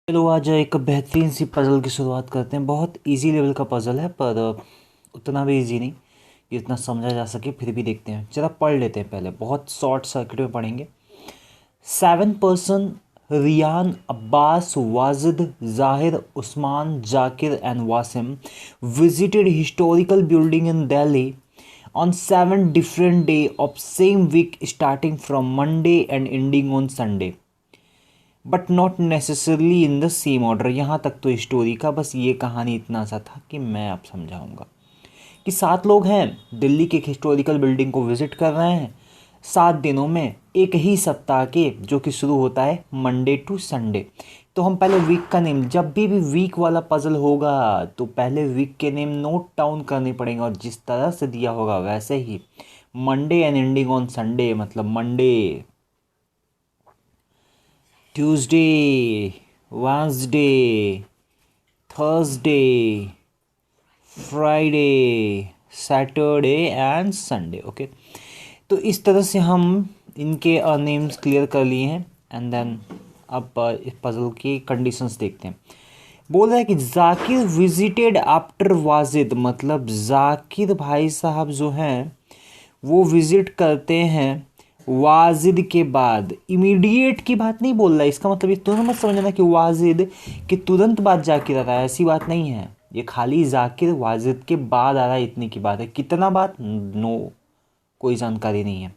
चलो आज एक बेहतरीन सी पज़ल की शुरुआत करते हैं। बहुत इजी लेवल का पज़ल है पर उतना भी इजी नहीं जितना समझा जा सके। फिर भी देखते हैं, जरा पढ़ लेते हैं। पहले बहुत शॉर्ट सर्किट में पढ़ेंगे। 7 person Riyan, Abbas, Wajid, Zahir, Usman, Zakir and Wasim visited historical building in Delhi on 7 different day of same week starting from Monday and ending on Sunday, but not necessarily in the same order. यहाँ तक तो स्टोरी का बस ये कहानी इतना सा था कि मैं अब समझाऊंगा कि 7 लोग हैं, दिल्ली के एक हिस्टोरिकल बिल्डिंग को विजिट कर रहे हैं 7 दिनों में, एक ही सप्ताह के, जो कि शुरू होता है मंडे टू संडे। तो हम पहले वीक का नेम, जब भी वीक वाला पजल होगा तो पहले वीक के नेम नोट डाउन करने पड़ेंगे, और जिस तरह से दिया होगा वैसे ही। Monday and ending on Sunday मतलब Monday, Tuesday, Wednesday, Thursday, Friday, Saturday and Sunday. Okay, तो इस तरह से हम इनके नेम्स क्लियर कर लिए हैं। एंड देन अब इस पजल की कंडीशंस देखते हैं। बोल रहा है कि जाकिर विजिटेड आफ्टर वाजिद, मतलब जाकिर भाई साहब जो हैं वो विजिट करते हैं वाजिद के बाद। इमीडिएट की बात नहीं बोल रहा है, इसका मतलब ये तुरंत मत समझना कि वाजिद के तुरंत बाद जाकिर आ रहा है, ऐसी बात नहीं है। ये खाली जाकिर वाजिद के बाद आ रहा है, इतनी की बात है। कितना बात, नो, कोई जानकारी नहीं है।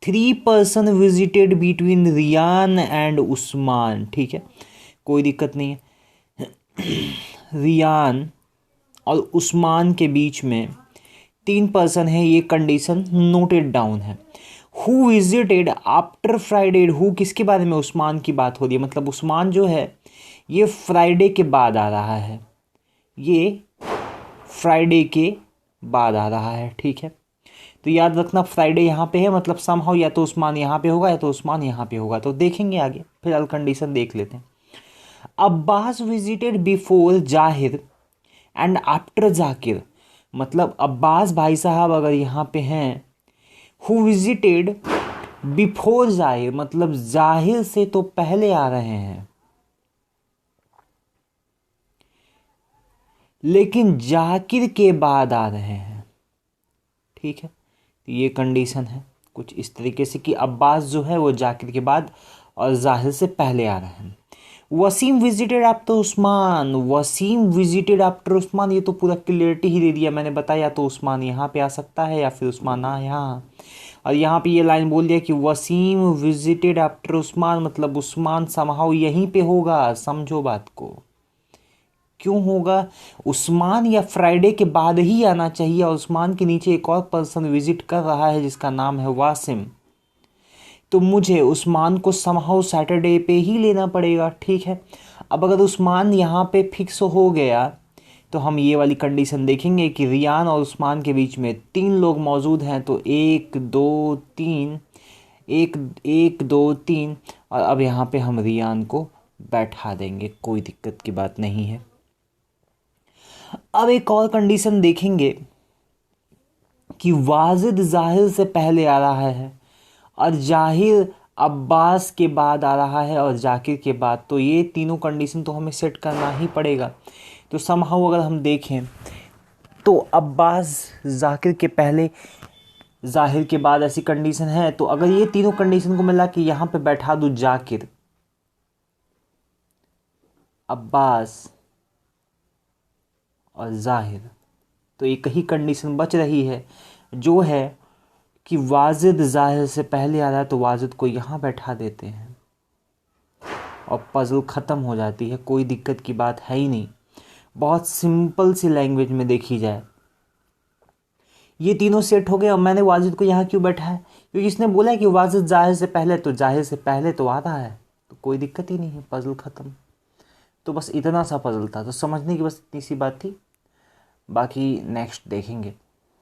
3 person visited between Riyan and Usman, ठीक है, कोई दिक्कत नहीं है। रियान और उस्मान के बीच में 3 पर्सन है, ये कंडीशन नोटेड डाउन है। Who visited after Friday, who किसके बारे में, उस्मान की बात हो रही है, मतलब उस्मान जो है ये फ्राइडे के बाद आ रहा है, ये फ्राइडे के बाद आ रहा है, ठीक है। तो याद रखना फ्राइडे यहाँ पे है, मतलब समहाउ या तो उस्मान यहाँ पे होगा या तो उस्मान यहाँ पे होगा, तो देखेंगे आगे। फिलहाल कंडीशन देख लेते हैं। अब्बास विजिटेड बिफोर जाहिर एंड आफ्टर जाकिर, मतलब अब्बास भाई साहब अगर यहाँ पे हैं, हु विजिटेड बिफोर जाहिर मतलब जाहिर से तो पहले आ रहे हैं, लेकिन जाकिर के बाद आ रहे हैं, ठीक है। तो ये कंडीशन है कुछ इस तरीके से कि अब्बास जो है वो जाकिर के बाद और जाहिर से पहले आ रहे हैं। Waseem visited after Usman, Waseem visited after Usman, ये तो पूरा क्लियरिटी ही दे दिया मैंने, बताया तो उस्मान यहाँ पे आ सकता है या फिर उस्मान ना यहाँ। और यहाँ पे ये लाइन बोल दिया कि वसीम विजिटेड आफ्टर उस्मान, मतलब उस्मान समहाउ यहीं पे होगा, समझो बात को। क्यों होगा, उस्मान या फ्राइडे के बाद ही आना चाहिए, और उस्मान के नीचे एक और पर्सन विजिट कर रहा है जिसका नाम है वासिम, तो मुझे उस्मान को समहाउ सैटरडे पे ही लेना पड़ेगा, ठीक है। अब अगर उस्मान यहाँ पे फिक्स हो गया तो हम ये वाली कंडीशन देखेंगे कि रियान और उस्मान के बीच में 3 लोग मौजूद हैं, तो 1 2 3, 1 1 2 3, और अब यहाँ पे हम रियान को बैठा देंगे, कोई दिक्कत की बात नहीं है। अब एक और कंडीशन देखेंगे कि वाजिद जाहिर से पहले आ रहा है और जाहिर अब्बास के बाद आ रहा है और जाकिर के बाद, तो ये तीनों कंडीशन तो हमें सेट करना ही पड़ेगा। तो समहाउ अगर हम देखें तो अब्बास जाकिर के पहले जाहिर के बाद ऐसी कंडीशन है, तो अगर ये तीनों कंडीशन को मिला कि यहाँ पे बैठा दूँ जाकिर, अब्बास और जाहिर, तो एक ही कंडीशन बच रही है जो है कि वाजिद जाहिर से पहले आ रहा है, तो वाजिद को यहाँ बैठा देते हैं और पजल ख़त्म हो जाती है। कोई दिक्कत की बात है ही नहीं, बहुत सिंपल सी लैंग्वेज में देखी जाए। ये तीनों सेट हो गए और मैंने वाजिद को यहाँ क्यों बैठा है, क्योंकि इसने बोला है कि वाजिद जाहिर से पहले, तो जाहिर से पहले तो आ रहा है, तो कोई दिक्कत ही नहीं है, पजल ख़त्म। तो बस इतना सा पजल था, तो समझने की बस इतनी सी बात थी, बाकी नेक्स्ट देखेंगे।